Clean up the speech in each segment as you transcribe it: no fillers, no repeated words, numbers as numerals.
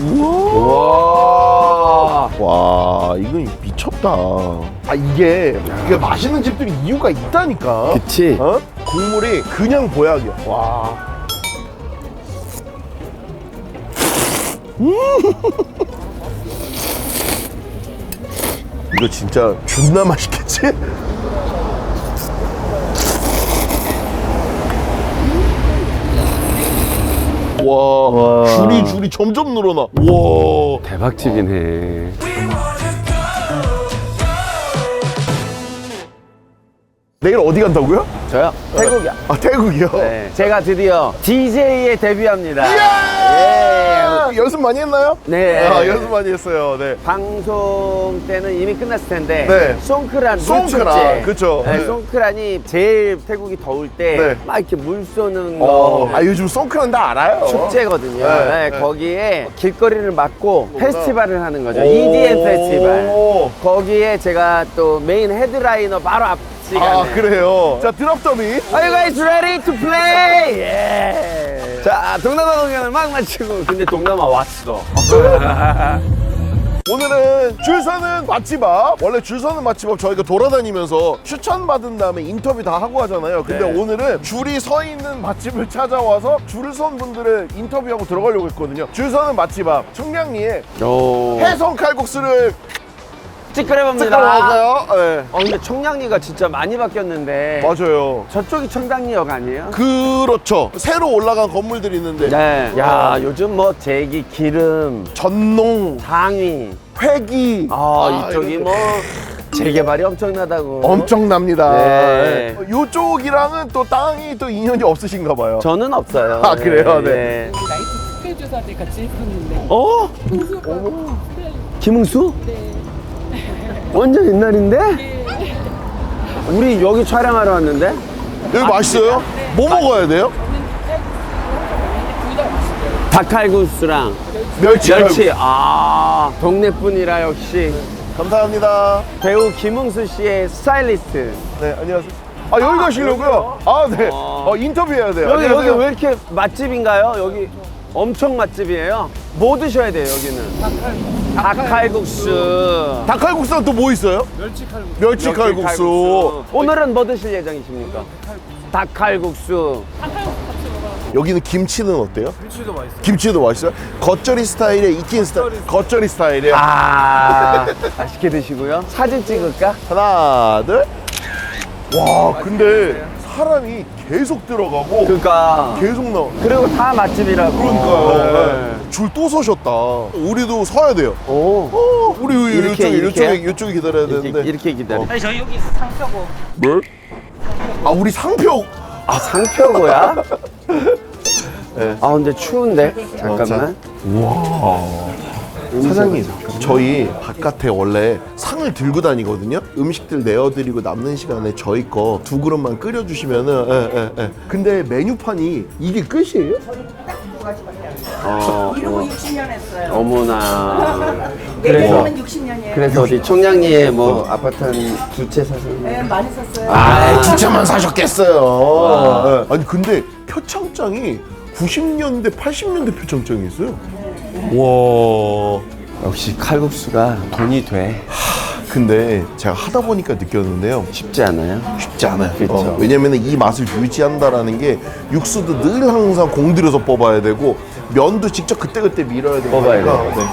우와. 와, 이건 미쳤다. 아, 이게 맛있는 집들이 이유가 있다니까. 그치. 어? 국물이 그냥 보약이야. 와. 이거 진짜 존나 맛있겠지? 와, 줄이 점점 늘어나. 와. 대박집이네. 내일 어디 간다고요? 저요? 태국이요. 아, 태국이요? 네. 제가 드디어 DJ에 데뷔합니다. 이야! 연습 많이 했나요? 네. 아, 연습 많이 했어요. 네. 방송 때는 이미 끝났을 텐데 네. 송크란 송크란, 물축제. 그쵸. 네, 네. 송크란이 제일 태국이 더울 때 막 네. 이렇게 물 쏘는 거 아, 요즘 송크란 다 알아요. 축제거든요. 네, 네, 네. 거기에 길거리를 막고 페스티벌을 하는 거죠. 오. EDM 페스티벌. 거기에 제가 또 메인 헤드라이너 바로 앞 시간에. 아, 그래요. 자, 드랍 더비. Are you guys ready to play? 예. 자, 동남아 공연을 막 마치고 근데 동남아 왔어. 오늘은 줄 서는 맛집 앞. 원래 줄 서는 맛집 앞 저희가 돌아다니면서 추천받은 다음에 인터뷰 다 하고 하잖아요. 근데 네. 오늘은 줄이 서 있는 맛집을 찾아와서 줄을 선 분들을 인터뷰하고 들어가려고 했거든요. 줄 서는 맛집 앞 청량리에 오. 해성 칼국수를 찌끄려봅니다. 먹을까요? 네. 근데 청량리가 진짜 많이 바뀌었는데. 맞아요. 저쪽이 청량리역 아니에요? 그렇죠. 새로 올라간 건물들이 있는데 네. 야, 요즘 뭐 제기, 기름, 전농, 상위. 회기 이쪽이 이런 뭐 재개발이 엄청나다고. 엄청납니다. 네. 이쪽이랑은 또 땅이 또 인연이 없으신가 봐요. 저는 없어요. 아, 그래요? 네. 나이트 스케줄사들 같이 했었는데 어? 홍수가 김웅수? 네. 완전 옛날인데? 우리 여기 촬영하러 왔는데? 여기 맛있어요? 뭐 먹어야 돼요? 둘다 맛있어요. 닭칼국수랑 멸치. 멸치. 아, 동네 분이라 역시 감사합니다. 배우 김웅수 씨의 스타일리스트. 네, 안녕하세요. 아, 여기 가시려고요? 아, 네. 인터뷰해야 돼요. 여기 안녕하세요. 왜 이렇게 맛집인가요? 여기 엄청 맛집이에요. 뭐 드셔야 돼요, 여기는? 닭칼국수. 닭칼국수가 또 뭐 있어요? 멸치 칼국수. 오늘은 뭐 드실 예정이십니까? 닭칼국수. 여기는 김치는 어때요? 김치도 맛있어요. 겉절이 스타일에 익힌 스타일. 겉절이 스타일이에요. 아, 맛있게 드시고요. 사진 찍을까? 하나, 둘. 와, 근데 사람이 계속 들어가고 그러니까. 계속 나와. 그리고 다 맛집이라고. 그러니까요. 줄 또 서셨다. 우리도 서야 돼요. 오. 우리 이렇게, 이렇게요? 이쪽에 기다려야 되는데. 이렇게 기다려. 아니 저희 여기 상표고 뭘? 아, 우리 상표. 아, 상표고야? 아, 근데 추운데? 잠깐만. 사장님, 저희 바깥에 원래 상을 들고 다니거든요. 음식들 내어드리고 남는 시간에 저희 거 2그릇만 끓여주시면은. 근데 메뉴판이 이게 끝이에요? 이러고 60년 했어요. 어머나. 그래서 60년이에요. 그래서 어디 청량리에 뭐 아파트 한 2채 사서. 네, 많이 샀어요. 아, 주차만 사셨겠어요. 아니, 근데 표창장이 90년대, 80년대 표창장이 있어요. 와. 역시 칼국수가 돈이 돼. 근데 제가 하다 보니까 느꼈는데요. 쉽지 않아요? 쉽지 않아요. 그렇죠. 왜냐면 이 맛을 유지한다라는 게 육수도 늘 항상 공들여서 뽑아야 되고 면도 직접 그때그때 밀어야 되고 뽑아야 하니까. 돼요. 네.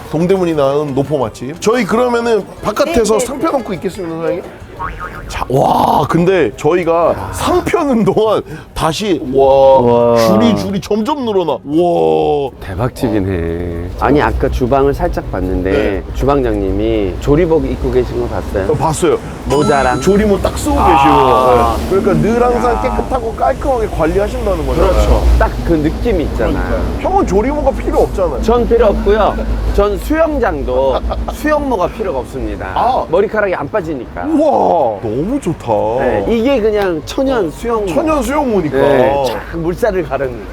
동대문이 나은 노포 맛집. 저희 그러면은 바깥에서 네. 상표 놓고 있겠습니다, 사장님. 자, 와, 근데 저희가 상표 는 동안 다시 와, 줄이 점점 늘어나. 와. 대박집이네. 아니, 아까 주방을 살짝 봤는데 네. 주방장님이 조리복 입고 계신 거 봤어요? 봤어요. 모자랑. 조리모 딱 쓰고 계시고. 네. 그러니까 늘 항상 깨끗하고 깔끔하게 관리하신다는 거죠. 그렇죠. 딱 그 느낌이 있잖아요. 형은 조리모가 필요 없잖아요. 전 필요 없고요. 전 수영장도 수영모가 필요가 없습니다. 아. 머리카락이 안 빠지니까. 우와, 너무 좋다. 네, 이게 그냥 천연 수영모. 천연 수영모니까. 네, 쫙 물살을 가르는.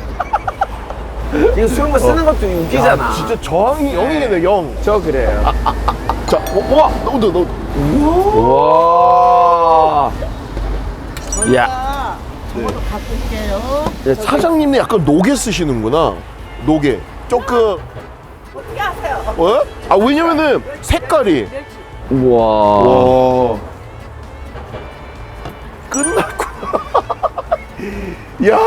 이거 수영모 쓰는 것도 웃기잖아. 야, 진짜 저항이 영이네, 영. 저 그래요. 자, 와, 너도. 우와. 야. 저도 바꿀게요. 네, 사장님이 약간 노게 쓰시는구나. 노게. 조금 어떻게 하세요? 어? 아 왜냐면은 색깔이 우와. 와 끝났구나. 야,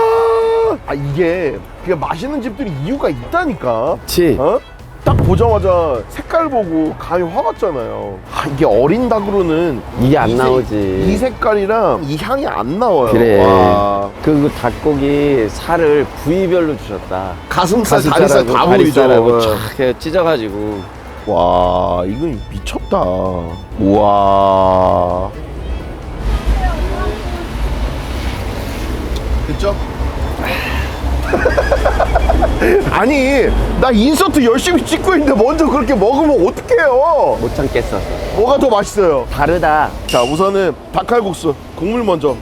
아 이게 그냥 맛있는 집들이 이유가 있다니까. 그치. 어? 딱 보자마자 색깔 보고 감이 확 왔잖아요. 아, 이게 어린 닭으로는 이게 안 이 나오지. 이 색깔이랑 이 향이 안 나와요. 그래. 와. 그 닭고기 살을 부위별로 주셨다. 가슴살, 다리살 다 보이죠. 다리살하고 쫙 이렇게 찢어가지고. 와, 이건 미쳤다. 우와. 됐죠? 아니, 나 인서트 열심히 찍고 있는데 먼저 그렇게 먹으면 어떡해요? 못 참겠어. 뭐가 더 맛있어요? 다르다. 자, 우선은 닭칼국수 국물 먼저.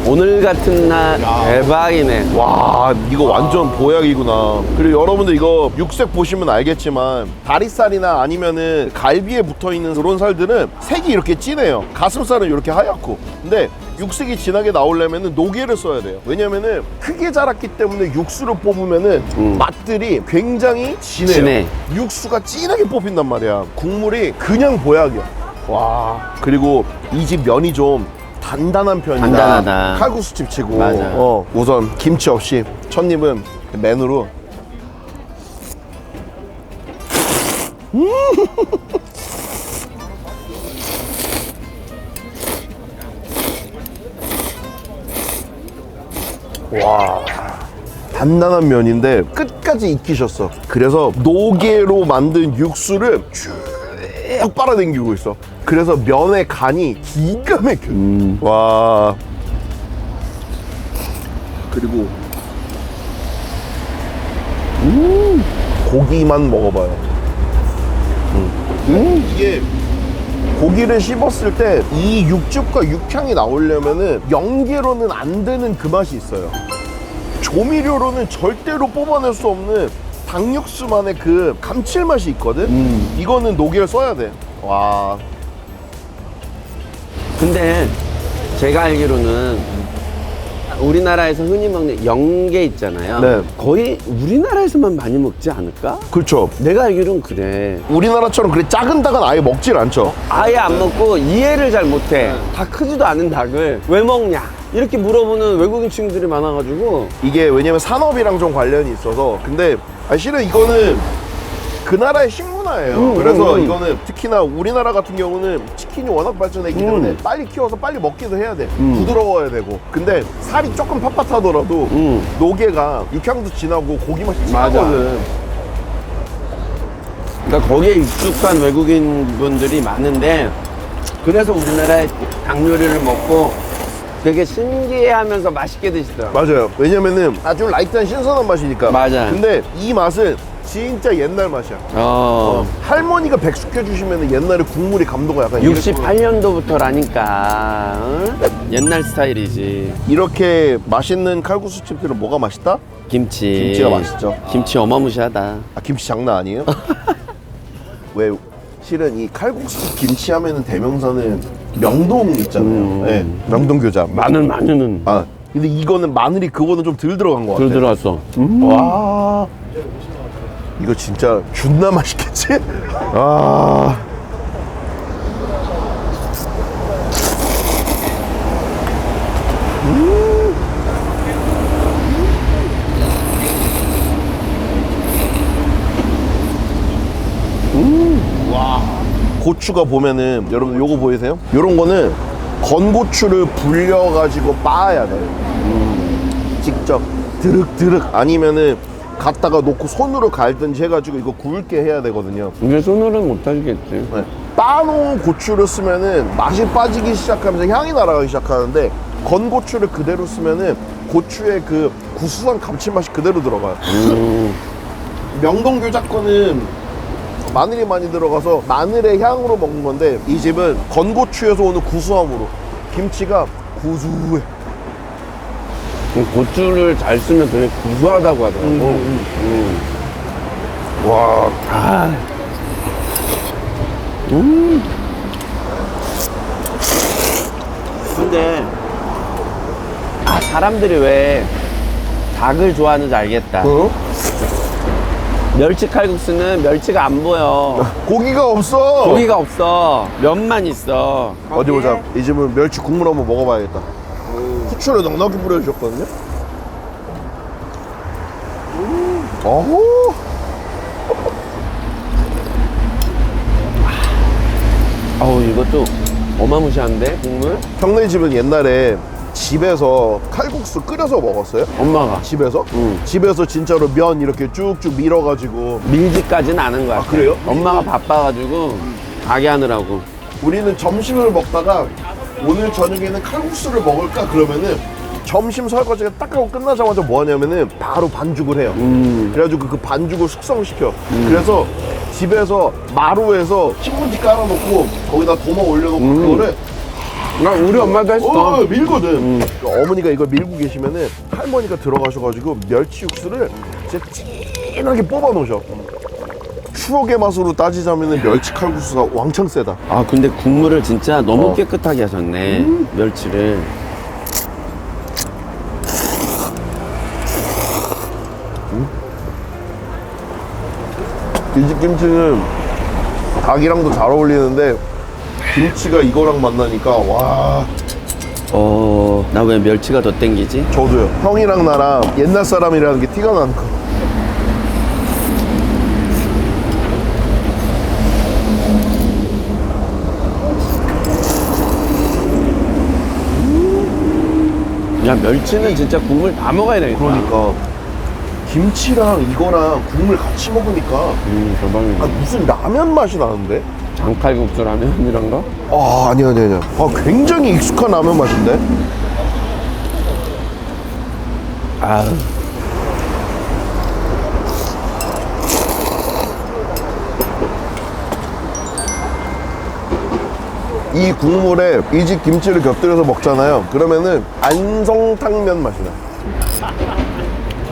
오늘 같은 날 대박이네. 와, 이거 완전 보약이구나. 그리고 여러분들 이거 육색 보시면 알겠지만 다리살이나 아니면은 갈비에 붙어있는 그런 살들은 색이 이렇게 진해요. 가슴살은 이렇게 하얗고. 근데 육색이 진하게 나오려면은 노게를 써야 돼요. 왜냐면은 크게 자랐기 때문에 육수를 뽑으면은 맛들이 굉장히 진해요. 진해. 육수가 진하게 뽑힌단 말이야. 국물이 그냥 보약이야. 와, 그리고 이 집 면이 좀 단단한 편이다. 단단하다. 칼국수집 치고. 맞아. 우선 김치 없이 첫 입은 맨으로. 와, 단단한 면인데 끝까지 익히셨어. 그래서 노게로 만든 육수를 쭉 빨아당기고 있어. 그래서 면의 간이 기가 막혀. 와. 그리고 고기만 먹어봐요. 이게 고기를 씹었을 때 이 육즙과 육향이 나오려면은 연기로는 안 되는 그 맛이 있어요. 조미료로는 절대로 뽑아낼 수 없는 닭육수만의 그 감칠맛이 있거든. 이거는 노게를 써야 돼. 와. 근데 제가 알기로는 우리나라에서 흔히 먹는 영게 있잖아요. 네. 거의 우리나라에서만 많이 먹지 않을까? 그렇죠. 내가 알기로는 그래. 우리나라처럼 그래 작은 닭은 아예 먹질 않죠. 아예 안 먹고 이해를 잘 못해. 다 크지도 않은 닭을 왜 먹냐? 이렇게 물어보는 외국인 친구들이 많아가지고. 이게 왜냐면 산업이랑 좀 관련이 있어서. 근데 실은 이거는 그 나라의 식문화예요. 그래서 이거는 특히나 우리나라 같은 경우는 치킨이 워낙 발전했기 때문에 빨리 키워서 빨리 먹기도 해야 돼. 부드러워야 되고. 근데 살이 조금 빳빳하더라도 노게가 육향도 진하고 고기 맛이 맞아. 진하거든. 그러니까 거기에 익숙한 외국인 분들이 많은데 그래서 우리나라의 닭 요리를 먹고 되게 신기해하면서 맛있게 드시더라고요. 맞아요. 왜냐면은 아주 라이트한 신선한 맛이니까. 맞아. 근데 이 맛은 진짜 옛날 맛이야. 할머니가 백숙 해주시면 옛날에 국물이 감도가 약간 68년도부터라니까 옛날 스타일이지. 이렇게 맛있는 칼국수집들은 뭐가 맛있다? 김치. 김치가 맛있죠. 김치 어마무시하다. 아, 김치 장난 아니에요? 왜 실은 이 칼국수 김치 하면은 대명사는 명동 있잖아요. 네, 명동 교자. 마늘은 아, 근데 이거는 마늘이 그거는 좀 덜 들어간 것 같아. 덜 들어왔어. 와, 이거 진짜 존나 맛있겠지? 아. 와. 고추가 보면은 여러분 요거 보이세요? 요런 거는 건고추를 불려가지고 빻아야 돼요. 직접 드륵드륵 아니면은 갖다가 놓고 손으로 갈든지 해가지고 이거 굵게 해야 되거든요. 이게 손으로는 못 하시겠지. 네. 빻아놓은 고추를 쓰면은 맛이 빠지기 시작하면서 향이 날아가기 시작하는데 건고추를 그대로 쓰면은 고추의 그 구수한 감칠맛이 그대로 들어가요. 명동교자 거는 마늘이 많이 들어가서 마늘의 향으로 먹는 건데 이 집은 건고추에서 오는 구수함으로 김치가 구수해. 고추를 잘 쓰면 되게 구수하다고 하더라고. 와. 아. 근데 사람들이 왜 닭을 좋아하는지 알겠다. 어? 멸치 칼국수는 멸치가 안 보여. 고기가 없어. 고기가 없어. 면만 있어. 어디 보자. 이 집은 멸치 국물 한번 먹어봐야겠다. 후추를 넉넉히 뿌려주셨거든요. 어후. 어우, 이것도 어마무시한데, 국물? 형네 집은 옛날에 집에서 칼국수 끓여서 먹었어요? 엄마가. 집에서? 응. 집에서 진짜로 면 이렇게 쭉쭉 밀어가지고. 밀지까지는 않은 거야. 그래요? 엄마가 바빠가지고, 가게 하느라고. 우리는 점심을 먹다가 오늘 저녁에는 칼국수를 먹을까 그러면은 점심 설거지가 딱 하고 끝나자마자 뭐 하냐면은 바로 반죽을 해요. 그래가지고 그 반죽을 숙성시켜. 그래서 집에서 마루에서 신문지 깔아놓고 거기다 도마 올려놓고 그거를 우리 엄마도 했어. 밀거든. 어머니가 이걸 밀고 계시면은 할머니가 들어가셔가지고 멸치 육수를 진짜 진하게 뽑아 놓으셔. 추억의 맛으로 따지자면은 멸치 칼국수가 왕창 세다. 아, 근데 국물을 진짜 너무 어. 깨끗하게 하셨네. 멸치를. 이 집 김치는 닭이랑도 잘 어울리는데 김치가 이거랑 만나니까 와. 나 왜 멸치가 더 땡기지? 저도요. 형이랑 나랑 옛날 사람이라는 게 티가 나는 거. 야, 멸치는 진짜 국물 다 먹어야 되겠다. 그러니까 김치랑 이거랑 국물 같이 먹으니까 대박이네. 무슨 라면 맛이 나는데? 장칼국수 라면 이런 거? 아니야. 굉장히 익숙한 라면 맛인데? 아, 이 국물에 이 집 김치를 곁들여서 먹잖아요. 그러면은 안성탕면 맛이 나.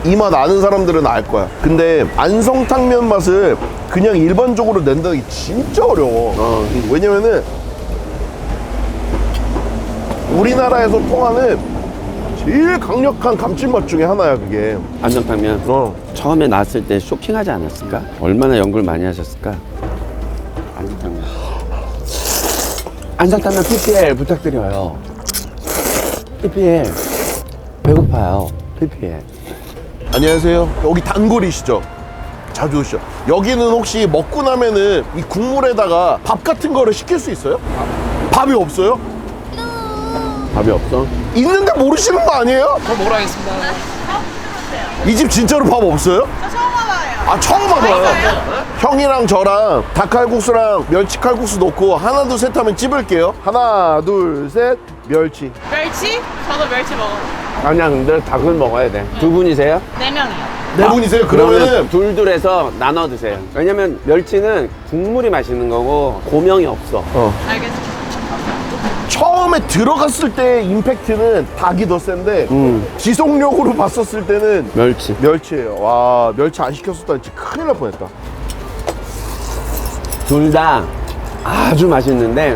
이 맛 아는 사람들은 알 거야. 근데 안성탕면 맛을 그냥 일반적으로 낸다는 게 진짜 어려워. 왜냐면은 우리나라에서 통하는 제일 강력한 감칠맛 중에 하나야, 그게. 안정탕면. 처음에 나왔을 때 쇼킹하지 않았을까? 얼마나 연구를 많이 하셨을까? 안정탕면. 안정탕면 PPL 부탁드려요. PPL. 배고파요. PPL. 안녕하세요. 여기 단골이시죠? 자주 오시죠. 여기는 혹시 먹고 나면은 이 국물에다가 밥 같은 거를 시킬 수 있어요? 밥이 없어요? 밥이 없어? 있는데 모르시는 거 아니에요? 저 뭐라 하겠습니다. 이 집 진짜로 밥 없어요? 처음 와봐요. 형이랑 저랑 닭칼국수랑 멸치칼국수 넣고 하나 둘 셋 하면 찝을게요. 하나 둘 셋 멸치. 멸치? 저도 멸치 먹어요. 아니야, 근데 닭을 먹어야 돼. 두 분이세요? 4명이요. 네 분이세요? 그러면은 둘둘해서 나눠 드세요. 왜냐면 멸치는 국물이 맛있는 거고 고명이 없어. 알겠습니다. 처음에 들어갔을 때 임팩트는 닭이 더 센데 지속력으로 봤었을 때는 멸치. 멸치예요. 와, 멸치 안 시켰었다니 진짜 큰일 날 뻔했다. 둘 다 아주 맛있는데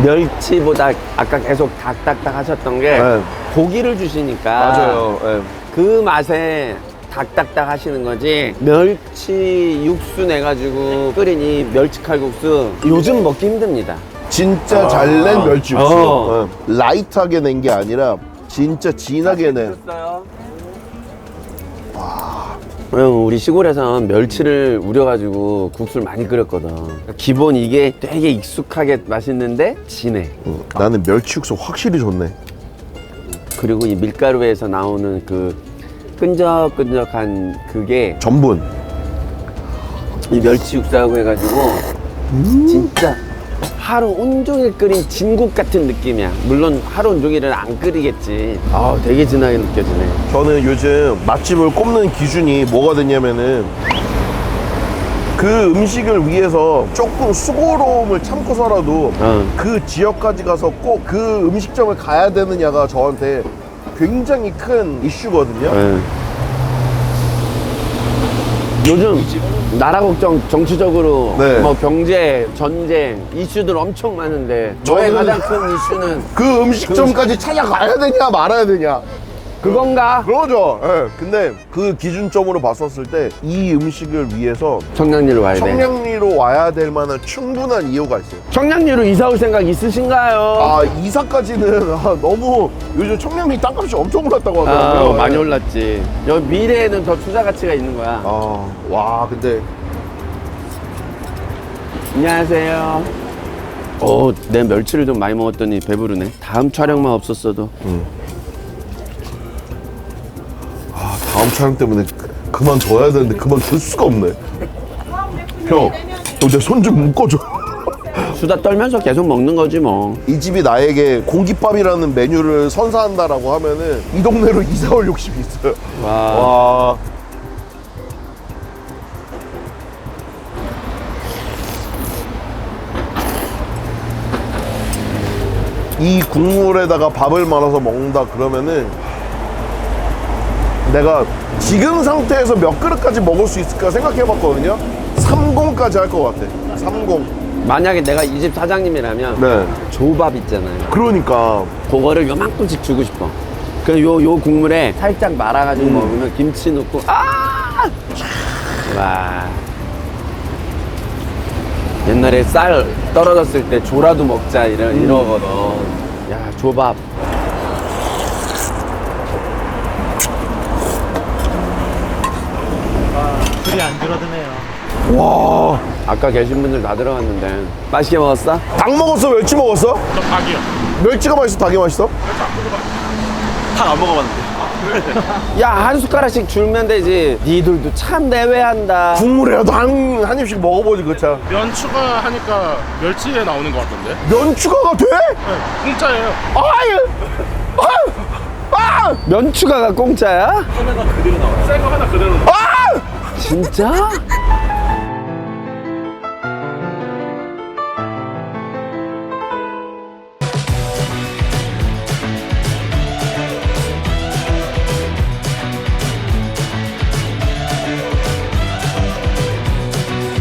멸치보다 아까 계속 닭 하셨던 게 네. 고기를 주시니까 맞아요. 예. 그 맛에 닭 하시는 거지. 멸치 육수 내가지고 끓인 이 멸치 칼국수 요즘 먹기 힘듭니다. 진짜 잘 낸 멸치 육수. 어. 예. 라이트하게 낸 게 아니라 진짜 진하게 낸. 형, 우리 시골에선 멸치를 우려가지고 국수를 많이 끓였거든. 기본 이게 되게 익숙하게 맛있는데 진해. 나는 멸치 육수 확실히 좋네. 그리고 이 밀가루에서 나오는 그 끈적끈적한 그게 전분. 이 멸치 육수하고 해가지고 진짜 하루 온종일 끓인 진국 같은 느낌이야. 물론 하루 온종일은 안 끓이겠지. 아, 되게 진하게 느껴지네. 저는 요즘 맛집을 꼽는 기준이 뭐가 됐냐면은 그 음식을 위해서 조금 수고로움을 참고서라도 그 지역까지 가서 꼭 그 음식점을 가야 되느냐가 저한테 굉장히 큰 이슈거든요. 요즘 나라 걱정 정치적으로 네. 뭐 경제, 전쟁 이슈들 엄청 많은데 저의 저는- 가장 큰 이슈는 그 음식점까지 찾아가야 되냐 말아야 되냐 그건가? 그러죠. 예. 근데 그 기준점으로 봤었을 때 이 음식을 위해서 청량리로 와야 돼. 청량리로 와야 될 만한 충분한 이유가 있어요. 청량리로 이사 올 생각 있으신가요? 아 이사까지는 너무 요즘 청량리 땅값이 엄청 올랐다고 하더라고요. 많이 예. 올랐지. 여기 미래에는 더 투자 가치가 있는 거야. 와 근데 안녕하세요. 내 멸치를 좀 많이 먹었더니 배부르네. 다음 촬영만 없었어도. 다음 촬영 때문에 그만둬야 되는데 그만둘 수가 없네. 형, 내 손 좀 묶어줘. 수다 떨면서 계속 먹는 거지 뭐. 이 집이 나에게 공깃밥이라는 메뉴를 선사한다라고 하면은 이 동네로 이사 올 욕심이 있어요. 와. 이 국물에다가 밥을 말아서 먹는다 그러면은 내가 지금 상태에서 몇 그릇까지 먹을 수 있을까 생각해 봤거든요. 30까지 할 것 같아. 30. 만약에 내가 이 집 사장님이라면 네. 조밥 있잖아요. 그러니까 그거를 요만큼씩 주고 싶어. 그 요 국물에 살짝 말아가지고 먹으면 김치 넣고 와. 옛날에 쌀 떨어졌을 때 조라도 먹자 이러거든. 야 조밥. 술이 안 줄어드네요. 와. 아까 계신 분들 다 들어갔는데 맛있게 먹었어? 닭 먹었어? 멸치 먹었어? 저 닭이요. 멸치가 맛있어? 닭이 맛있어? 닭 안 먹어봤는데. 야 한 숟가락씩 줄면 되지. 니들도 참 내외한다. 국물이라도 한 입씩 먹어보지 그차. 면 추가하니까 멸치에 나오는 것 같던데? 면 추가가 돼? 네, 공짜예요. 면 추가가 공짜야? 새 거 하나 그대로 나와. 진짜?